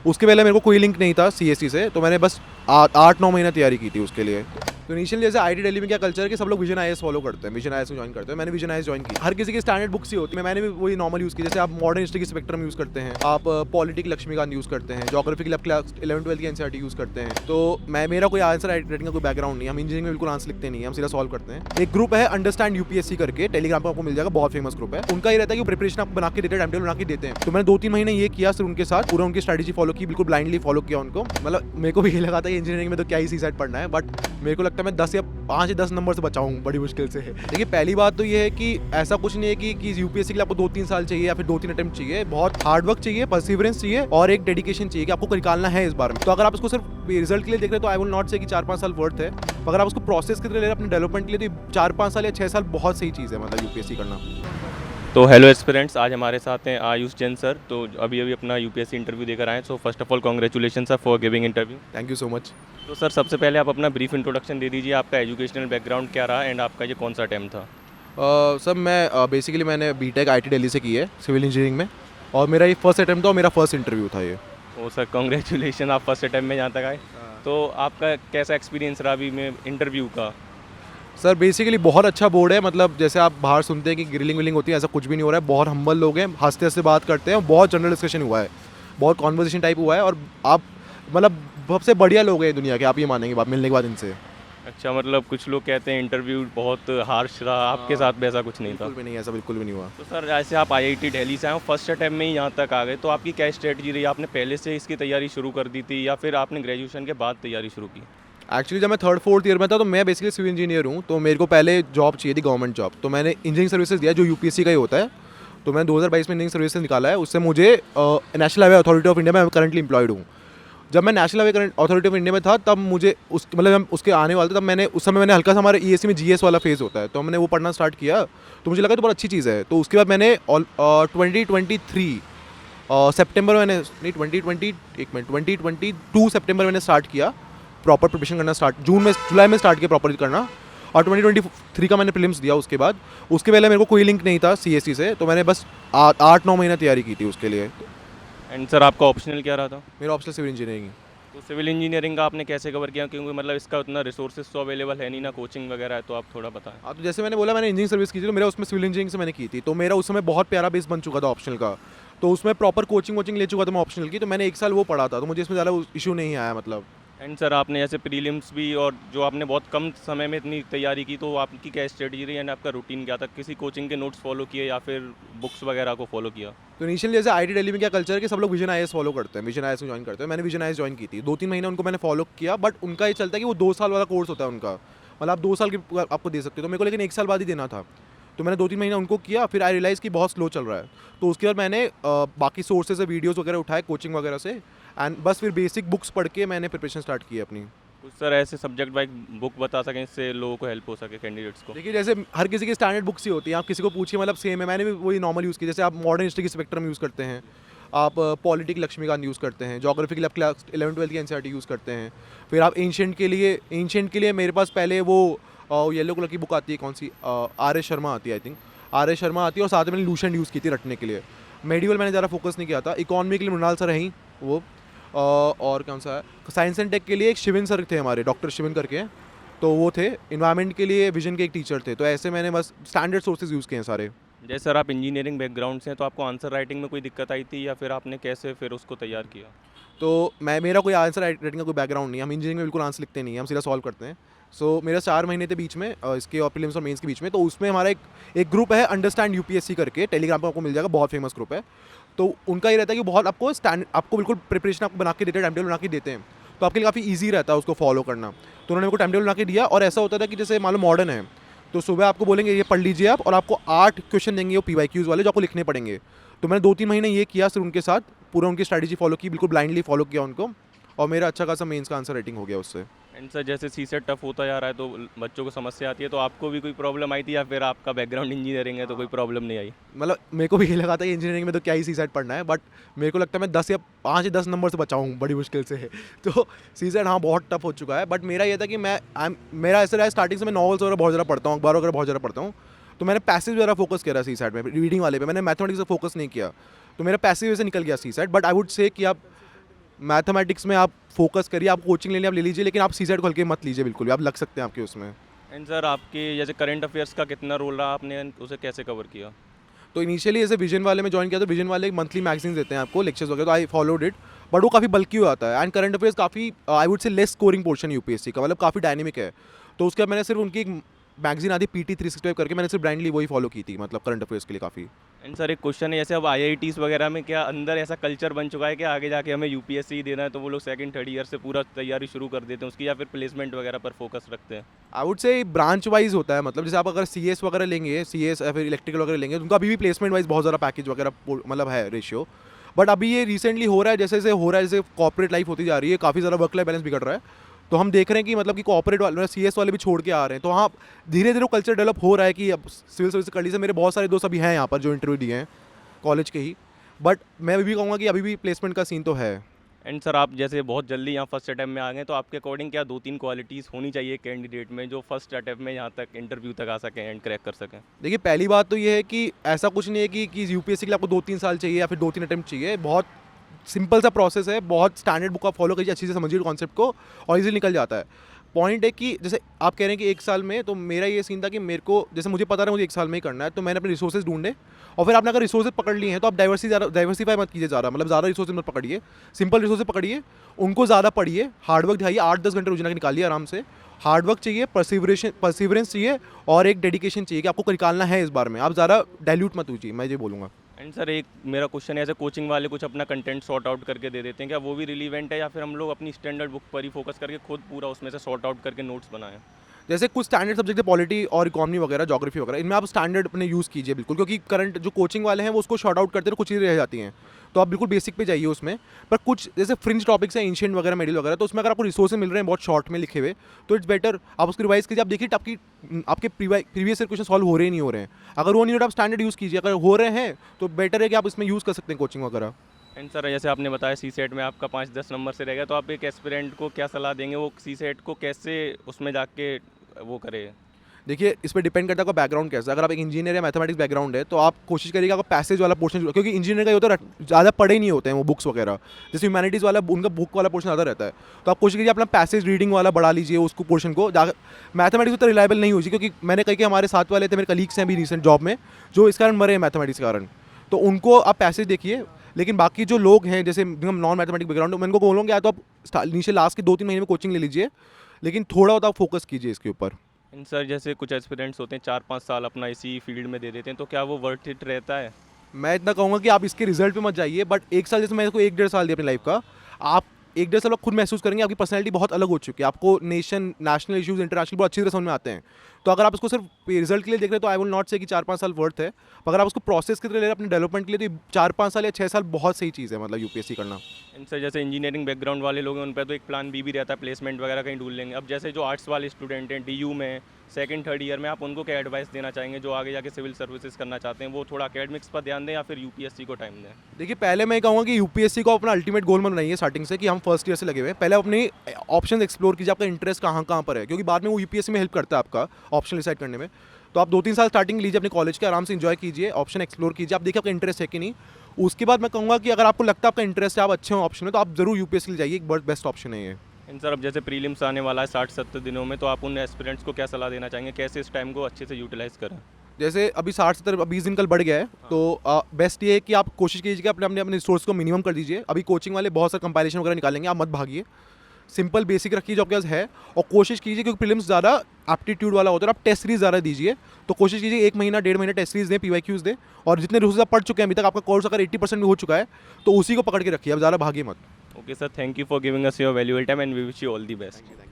उसके पहले मेरे को कोई लिंक नहीं था सीएससी से, तो मैंने बस 8-9 महीना तैयारी की थी उसके लिए। तो इनिशियल जैसे आईटी दिल्ली में क्या कल्चर है कि सब लोग विजन आईएएस फॉलो करते हैं, विजन आईएएस को ज्वाइन करते हैं। मैंने विजन आईएएस ज्वाइन की। हर किसी की स्टैंडर्ड बुक्स ही होती है, मैंने भी वही नॉर्मल यूज़ की। जैसे आप मॉडर्न हिस्ट्री की स्पेक्ट्रम यूज़ करते हैं, आप पॉलिटिक लक्ष्मीकांत यूज़ करते हैं, ज्योग्राफी के लिए क्लास 11-12 की एनसीईआरटी यूज़ करते हैं। तो मेरा कोई आंसर राइटिंग का कोई बैकग्राउंड नहीं है, हम इंजीनियरिंग में बिल्कुल आंसर लिखते नहीं है, हम सीधा सॉल्व करते हैं। एक ग्रुप है अंडरस्टैंड यूपीएससी करके, टेलीग्राम पर आपको मिल जाएगा, बहुत फेमस ग्रुप है। उनका ये रहता है कि प्रिपरेशन आपको बना के देते हैं, टाइम टेबल बना के देते हैं। तो मैंने 2-3 महीने ये किया सिर्फ उनके साथ, पूरा उनकी स्ट्रैटेजी फॉलो की, बिल्कुल ब्लाइंडली फॉलो किया उनको। मतलब मेरे को भी ये लगा था कि इंजीनियरिंग में तो क्या ही सीसेट पढ़ना है, बट मेरे को लगता है मैं 10 या 5 या 10 नंबर से बचाऊँ बड़ी मुश्किल से। देखिए पहली बात तो ये है कि ऐसा कुछ नहीं है कि यूपीएससी के लिए आपको 2-3 साल चाहिए या फिर 2-3 अटेम्प्ट चाहिए। बहुत हार्ड वर्क चाहिए, परसिवरेंस चाहिए और एक डेडिकेशन चाहिए कि आपको निकालना है इस बार में। तो अगर आप इसको सिर्फ रिजल्ट के लिए देख रहे हैं तो आई विल नॉट से कि 4-5 साल वर्थ है। अगर आप उसको प्रोसेस के लिए ले रहे हैं अपने डेवलपमेंट के लिए, तो 4-5 साल या 6 साल बहुत सही चीज़ है, मतलब यूपीएससी करना। तो हेलो एस्पिरेंट्स, आज हमारे साथ हैं आयुष जैन सर। तो अभी अपना यूपीएससी इंटरव्यू देकर आए हैं। So first of all congratulation sir for giving interview. Thank you so much. तो सर सबसे पहले आप अपना ब्रीफ इंट्रोडक्शन दे दीजिए, आपका एजुकेशनल बैकग्राउंड क्या रहा एंड आपका ये कौन सा अटेम्प्ट था। सर मैं बेसिकली मैंने बीटेक आईटी दिल्ली से की है सिविल इंजीनियरिंग में, और मेरा ये फर्स्ट अटेम्प्ट था और मेरा फर्स्ट इंटरव्यू था ये। ओ सर कॉन्ग्रेचुलेशन, आप फर्स्ट अटेम्प्ट में यहाँ तक आए। तो आपका कैसा एक्सपीरियंस रहा अभी में इंटरव्यू का। सर बेसिकली बहुत अच्छा बोर्ड है, मतलब जैसे आप बाहर सुनते हैं कि ग्रिलिंग विलिंग होती है, ऐसा कुछ भी नहीं हो रहा है। बहुत हम्बल लोग हैं, हंसते हंसते बात करते हैं, बहुत जनरल डिस्कशन हुआ है, बहुत कॉन्वर्सेशन टाइप हुआ है। और आप मतलब सबसे बढ़िया लोग हैं दुनिया के, आप ये मानेंगे बात मिलने के बाद इनसे। अच्छा, मतलब कुछ लोग कहते हैं इंटरव्यू बहुत हार्श रहा, आपके साथ भी ऐसा कुछ नहीं था। बिल्कुल भी नहीं, ऐसा बिल्कुल भी नहीं हुआ। तो सर ऐसे आप आईआईटी दिल्ली से आए, फर्स्ट अटेम्प्ट में ही यहाँ तक आ गए, तो आपकी क्या स्ट्रेटजी रही? आपने पहले से इसकी तैयारी शुरू कर दी थी या फिर आपने ग्रेजुएशन के बाद तैयारी शुरू की? एक्चुअली जब मैं 3rd-4th ईयर में था तो मैं बेसिकली सिविल इंजीनियर हूँ, तो मेरे को पहले जॉब चाहिए थी, गवर्नमेंट जॉब। तो मैंने इंजीनियरिंग सर्विसेज दिया जो यूपीएससी का ही होता है। तो मैंने 2022 में इंजीनियरिंग सर्विसेज निकाला है, उससे मुझे national highway authority of India में करंटली एम्प्लॉयड हूँ। जब मैं national highway authority of India में था तब मुझे मतलब हम उसके आने वाले थे, तब मैंने उस समय मैंने हल्का सा हमारे ईएससी में जीएस वाला फेज़ होता है, तो मैंने वो पढ़ना स्टार्ट किया। तो मुझे लगा तो बहुत अच्छी चीज़ है। तो उसके बाद मैंने 2023 सितंबर में मैंने नहीं 2022 सितंबर मैंने स्टार्ट किया प्रॉपर प्रिपरेशन करना, जुलाई में स्टार्ट किया प्रॉपर करना। और 2023 का मैंने प्रीलिम्स दिया उसके बाद। उसके पहले मेरे को कोई लिंक नहीं था सीएससी से, तो मैंने बस 8-9 महीना तैयारी की थी उसके लिए। एंड सर आपका ऑप्शनल क्या रहा था? मेरा ऑप्शनल सिविल इंजीनियरिंग। तो सिविल इंजीनियरिंग का आपने कैसे कवर किया, क्योंकि मतलब इसका उतना रिसोर्सेज तो अवेलेबल है नहीं ना, कोचिंग वगैरह है, तो आप थोड़ा बताएं। हाँ, तो जैसे मैंने बोला मैंने इंजीनियरिंग सर्विस की थी, तो मेरा उसमें सिविल इंजीनियरिंग से मैंने की थी, तो मेरा उस समय बहुत प्यारा बेस बन चुका था ऑप्शनल का। तो उसमें प्रॉपर कोचिंग ले चुका था मैं ऑप्शनल की, तो मैंने 1 साल वो पढ़ा था, तो मुझे इसमें ज़्यादा इशू नहीं आया मतलब। एंड सर आपने जैसे प्रीलिम्स भी और जो आपने बहुत कम समय में इतनी तैयारी की, तो आपकी क्या स्ट्रेटजी रही एंड आपका रूटीन क्या था? किसी कोचिंग के नोट्स फॉलो किए या फिर बुक्स वगैरह को फॉलो किया? तो इनिशियल जैसे आईटी दिल्ली में क्या कल्चर है कि सब लोग विजन आईएएस फॉलो करते हैं, विजन आईएएस को ज्वाइन करते हैं। मैंने विजन आईएएस ज्वाइन की थी, 2-3 महीने उनको मैंने फॉलो किया, बट उनका ये चलता है कि वो 2 साल वाला कोर्स होता है उनका, मतलब आप 2 साल की आपको दे सकते हो। तो मेरे को लेकिन 1 साल बाद ही देना था, तो मैंने 2-3 महीना उनको किया। फिर आई रियलाइज़ कि बहुत स्लो चल रहा है, तो उसके बाद मैंने बाकी सोर्सेज से वीडियोज़ वगैरह उठाए कोचिंग वगैरह से, एंड बस फिर बेसिक बुक्स पढ़ के मैंने प्रिपरेशन स्टार्ट की अपनी। कुछ सर ऐसे सब्जेक्ट वाइज बुक बता सकें इससे लोगों को हेल्प हो सके, कैंडिडेट्स को? देखिए जैसे हर किसी की स्टैंडर्ड बुक्स ही होती हैं, आप किसी को पूछिए मतलब सेम है, मैंने भी वही नॉर्मल यूज़ की। जैसे आप मॉडर्न हिस्ट्री की स्पेक्ट्रम यूज़ करते हैं, आप पॉलिटिक लक्ष्मीकांत यूज़ करते हैं, ज्योग्राफी के लिए आप क्लास 11-12 की एनसीईआरटी यूज़ करते हैं। फिर आप एंशिएंट के लिए मेरे पास पहले वो येलो कलर की बुक आती है, कौन सी, आर एस शर्मा आती है, I think R S Sharma आती है, और साथ में मैंने लूसेंट यूज़ की थी रटने के लिए। मेडिवल मैंने ज़्यादा फोकस नहीं किया था। इकोनॉमी के लिए मृणाल सर हैं वो, और कौन सा है, साइंस एंड टेक के लिए एक शिविन सर थे हमारे, डॉक्टर शिविन करके, तो वो थे। इन्वायरमेंट के लिए विजन के एक टीचर थे। तो ऐसे मैंने बस स्टैंडर्ड सोर्सेज यूज़ किए हैं सारे। जैसे सर आप इंजीनियरिंग बैकग्राउंड से हैं, तो आपको आंसर राइटिंग में कोई दिक्कत आई थी या फिर आपने कैसे फिर उसको तैयार किया? तो मेरा कोई आंसर राइटिंग का कोई बैकग्राउंड नहीं है, हम इंजीनियरिंग में बिल्कुल आंसर लिखते नहीं हैं, हम सीधा सॉल्व करते हैं। सो मेरा 4 महीने थे बीच में इसके और प्रीलिम्स और मेंस के बीच में। तो उसमें हमारा एक ग्रुप है अंडरस्टैंड यूपीएससी करके, टेलीग्राम पर आपको मिल जाएगा, बहुत फेमस ग्रुप है। तो उनका ये रहता है कि बहुत आपको बिल्कुल प्रिपरेशन आपको बना के देते हैं, टाइम टेबल बना के देते हैं, तो आपके लिए काफ़ी ईजी रहता है उसको फॉलो करना। तो उन्होंने मेरे को टाइम टेबल बना के दिया, और ऐसा होता था कि जैसे मान लो मॉडर्न है, तो सुबह आपको बोलेंगे ये पढ़ लीजिए आप, और आपको 8 क्वेश्चन देंगे वो पीवाईक्यूज वाले जो आपको लिखने पड़ेंगे। तो मैंने 2-3 महीने ये किया सिर्फ उनके साथ, पूरा उनकी स्ट्रैटेजी फॉलो की, बिल्कुल ब्लाइंडली फॉलो किया उनको, और मेरा अच्छा खासा मेंस का आंसर राइटिंग हो गया उससे। एंड सर जैसे सी सेट टफ होता जा रहा है तो बच्चों को समस्या आती है, तो आपको भी कोई प्रॉब्लम आई थी या फिर आपका बैकग्राउंड इंजीनियरिंग है तो कोई प्रॉब्लम नहीं आई? मतलब मेरे को भी ये लगा था कि इंजीनियरिंग में तो क्या ही सीसेट पढ़ना है, बट मेरे को लगता है मैं 10 या 5 या 10 नंबर से बचाऊँ बड़ी मुश्किल से। तो सीसेट हाँ बहुत टफ हो चुका है, बट मेरा ये था कि मेरा ऐसा रहा स्टार्टिंग से मैं नॉवेल्स वगैरह बहुत ज़्यादा पढ़ता हूँ, अखबार वगैरह बहुत ज़्यादा पढ़ता हूँ। तो मैंने पैसिव ज़्यादा फोकस किया सीसेट में, रीडिंग वाले पे मैंने मैथमेटिक्स पे फोकस नहीं किया, तो मेरा पैसिव से निकल गया CSAT. But I would say कि आप मैथमेटिक्स में आप फोकस करिए, आप कोचिंग लेनी आप ले लीजिए, लेकिन आप सीसेट को हल्के मत लीजिए बिल्कुल भी, आप लग सकते हैं आपके उसमें। एंड सर आपके जैसे करंट अफेयर्स का कितना रोल रहा, आपने उसे कैसे कवर किया? तो इनिशियली ऐसे विजन वाले में ज्वाइन किया, तो विजन वाले मंथली मैगजीन देते हैं आपको लेक्चर्स वगैरह, तो आई फॉलोड इट, बट वो काफ़ी बल्की हो जाता है। एंड करंट अफेयर्स काफ़ी I would say less scoring portion UPSC का, मतलब काफ़ी डायनेमिक है। तो उसके बाद मैंने सिर्फ उनकी एक मैगजीन आती PT 365 करके, मैंने सिर्फ ब्लाइंडली वही फॉलो की थी, मतलब करंट अफेयर्स के लिए काफ़ी। एंड सर एक क्वेश्चन है, जैसे अब IITs वगैरह में क्या अंदर ऐसा कल्चर बन चुका है कि आगे जाके हमें यूपीएससी ही देना है, तो वो लोग सेकंड थर्ड ईयर से पूरा तैयारी शुरू कर देते हैं उसकी, या फिर प्लेसमेंट वगैरह पर फोकस रखते हैं? I would say branch wise होता है, मतलब जैसे आप अगर CS वगैरह लेंगे, CS या फिर इलेक्ट्रिकल वगैरह लेंगे, तो उनका अभी भी प्लेसमेंट वाइज बहुत ज़्यादा पैकेज वगैरह मतलब है रेशियो। बट अभी ये रिसेंटली हो रहा है, जैसे जैसे हो रहा है, जैसे कॉर्पोरेट लाइफ होती जा रही है, काफ़ी ज़्यादा वर्क लाइफ बैलेंस बिगड़ रहा है। तो हम देख रहे हैं कि मतलब कि कॉर्पोरेट वाले CS वाले भी छोड़ के आ रहे हैं, तो हाँ धीरे धीरे वो कल्चर डेवलप हो रहा है कि अब सिविल सर्विस कर लीजिए। मेरे बहुत सारे दोस्त अभी हैं यहाँ पर जो इंटरव्यू दिए हैं कॉलेज के ही, बट मैं अभी भी कहूँगा कि अभी भी प्लेसमेंट का सीन तो है। एंड सर आप जैसे बहुत जल्दी यहाँ फर्स्ट अटैम्प्ट में आ गए, तो आपके अकॉर्डिंग क्या 2-3 क्वालिटीज़ होनी चाहिए कैंडिडेट में जो फर्स्ट अटैम्प्ट में यहाँ तक इंटरव्यू तक आ सकें एंड क्रैक कर सकें? देखिए पहली बात तो ये है कि ऐसा कुछ नहीं है कि यूपीएससी के लिए आपको 2-3 साल चाहिए या फिर 2-3 अटेम्प्ट चाहिए। बहुत सिंपल सा प्रोसेस है, बहुत स्टैंडर्ड बुक आप फॉलो कीजिए, अच्छे से समझिए कॉन्सेप्ट को और इजीली निकल जाता है। पॉइंट है कि जैसे आप कह रहे हैं कि 1 साल में, तो मेरा ये सीन था कि मेरे को जैसे मुझे पता था मुझे 1 साल में ही करना है, तो मैंने अपने रिसोर्सेज ढूंढे। और फिर आपने अगर रिसोर्सेज पकड़ लिए हैं तो आप डाइवर्सिफाई मत कीजिए ज़्यादा, मतलब ज़्यादा रिसोर्सेज मत पकड़िए, सिंपल रिसोर्सेज पकड़िए, उनको ज़्यादा पढ़िए, हार्डवर्क दिखाइए, 8-10 घंटे रोजाना निकालिए आराम से। हार्डवर्क चाहिए, परसिवरेंस चाहिए और एक डेडिकेशन चाहिए कि आपको निकालना है इस बार में, आप ज़्यादा डाइल्यूट मत कीजिए, मैं ये बोलूँगा। एंड सर एक मेरा क्वेश्चन है, ऐसे कोचिंग वाले कुछ अपना कंटेंट सॉर्ट आउट करके दे देते हैं, क्या वो भी रिलीवेंट है, या फिर हम लोग अपनी स्टैंडर्ड बुक पर ही फोकस करके खुद पूरा उसमें से सॉर्ट आउट करके नोट्स बनाएं? जैसे कुछ स्टैंडर्ड सब्जेक्ट है, पॉलिटी और इकोनॉमी वगैरह, ज्योग्राफी वगैरह, इनमें आप स्टैंडर्ड अपने यूज़ कीजिए बिल्कुल, क्योंकि करंट जो कोचिंग वाले हैं वो उसको शॉर्ट आउट करते हैं, तो कुछ चीज़ें रह जाती हैं, तो आप बिल्कुल बेसिक पे जाइए उसमें। पर कुछ जैसे फ्रिंज टॉपिक्स हैं, एंशिएंट वगैरह, मेडिल वगैरह, तो उसमें अगर आपको रिसोर्सेज मिल रहे हैं बहुत शॉर्ट में लिखे हुए, तो इट्स बेटर आप उसको रिवाइज कीजिए। आप देखिए आपके प्रीवियस ईयर क्वेश्चन सॉल्व हो रहे हैं नहीं हो रहे हैं, अगर वो नहीं हो रहा आप स्टैंडर्ड यूज़ कीजिए, अगर हो रहे हैं तो बेटर है कि आप इसमें यूज़ कर सकते हैं कोचिंग वगैरह। एंड सर जैसे आपने बताया CSET में आपका 5-10 नंबर से रहेगा, तो आप एक एस्पिरेंट को क्या सलाह देंगे, वो CSET को कैसे उसमें जाके वो करे? देखिए इस पर डिपेंड करता है आपका बैकग्राउंड कैसा है। अगर आप एक इंजीनियर या मैथमेटिक्स बैकग्राउंड है तो आप कोशिश करिएगा आपका पैसेज वाला पोर्शन, क्योंकि इंजीनियर का ये होता है ज़्यादा पढ़े नहीं होते हैं वो बुक्स वगैरह, जैसे ह्यूमैनिटीज़ वाला उनका बुक वाला पोर्शन ज़्यादा रहता है, तो आप कोशिश कीजिए अपना पैसेज रीडिंग वाला बढ़ा लीजिए उसको पोर्शन को। मैथमेटिक्स उतना रिलायबल नहीं होगी, क्योंकि मैंने कही कि हमारे साथ वाले थे, मेरे कलीग्स हैं भी रिसेंट जॉब में जो इस कारण मरे हैं मैथमेटिक्स के कारण, तो उनको आप पैसेज देखिए। लेकिन बाकी जो लोग हैं जैसे नॉन मैथमेटिक्स बैकग्राउंड, मैं उनको बोलूँगा या तो आप नीचे लास्ट के 2-3 महीने में कोचिंग ले लीजिए, लेकिन थोड़ा बहुत आप फोकस कीजिए इसके ऊपर। एंड सर जैसे कुछ एस्पिरेंट्स होते हैं 4-5 साल अपना इसी फील्ड में दे देते हैं, तो क्या वो वर्थ इट रहता है? मैं इतना कहूँगा कि आप इसके रिजल्ट पे मत जाइए, बट 1 साल, जैसे मैंने को 1-1.5 साल दिया अपनी लाइफ का, आप 1-1.5 साल आप खुद महसूस करेंगे आपकी पर्सनैलिटी बहुत अलग हो चुकी है, आपको नेशनल इश्यूज, इंटरनेशनल बहुत अच्छी तरह समझ में आते हैं। तो अगर आप इसको सिर्फ रिजल्ट के लिए देख रहे हैं तो आई विल नॉट से कि 4-5 साल वर्थ है, पर अगर आप उसको प्रोसेस की तरह ले रहे हैं अपने डेवलपमेंट के लिए, तो 4-5 साल या 6 साल बहुत सही चीज़ है, मतलब यूपीएससी करना। एंड सर जैसे इंजीनियरिंग बैकग्राउंड वाले लोग हैं उन पर तो एक प्लान बी भी रहता है, प्लेसमेंट वगैरह कहीं ढूंढ लेंगे। अब जैसे जो आर्ट्स वाले स्टूडेंट हैं DU में सेकंड थर्ड ईयर में, आप उनको क्या एडवाइस देना चाहेंगे जो आगे जाके सिविल सर्विसेज करना चाहते हैं? वो थोड़ा एकेडमिक्स पर ध्यान दें या फिर यूपीएससी को टाइम दें? देखिए पहले मैं कहूँगा कि यूपीएससी को अपना अल्टीमेट गोल मत बनाइए स्टार्टिंग से कि हम फर्स्ट ईयर से लगे हुए हैं। पहले अपने ऑप्शन एक्सप्लोर कीजिए, आपका इंटरेस्ट कहाँ कहाँ पर है, क्योंकि बाद में वो यूपीएससी में हेल्प करता है आपका ऑप्शन डिसाइड करने में। तो आप 2-3 साल स्टार्टिंग लीजिए अपने कॉलेज के, आराम से एंजॉय कीजिए, ऑप्शन एक्सप्लोर कीजिए, आप देखिए आपका इंटरेस्ट है कि नहीं। उसके बाद मैं कहूँगा कि अगर आपको लगता है आपका इंटरेस्ट है, आप अच्छे हो ऑप्शन में, तो आप जरूर यूपीएससी जाइए, एक बहुत बेस्ट ऑप्शन है ये। एंड सर अब जैसे प्रीलिम्स आने वाला है 60-70 दिनों में, तो आप उन एस्पिरेंट्स को क्या सलाह देना चाहेंगे, कैसे इस टाइम को अच्छे से यूटिलाइज करें? जैसे अभी 60-70-20 दिन कल बढ़ गया है, तो बेस्ट ये है कि आप कोशिश कीजिए कि अपने रिसोर्स को मिनिमम कर दीजिए। अभी कोचिंग वाले बहुत सारे कंपाइलेशन वगैरह निकालेंगे, आप मत भागिए, सिंपल बेसिक रखिए जो आपके पास है, और कोशिश कीजिए, क्योंकि प्रीलिम्स ज़्यादा एप्टीट्यूड वाला होता है, आप टेस्ट सीरीज ज़्यादा दीजिए, तो कोशिश कीजिए 1 महीना 1.5 महीना टेस्ट सीरीज दें, PYQs दें, और जितने रिसोर्स आप पढ़ चुके हैं अभी तक, आपका कोर्स अगर 80% भी हो चुका है तो उसी को पकड़ के रखिए, अब ज़्यादा भागिए मत। Okay sir, thank you for giving us your valuable time and we wish you all the best. Thank you so much.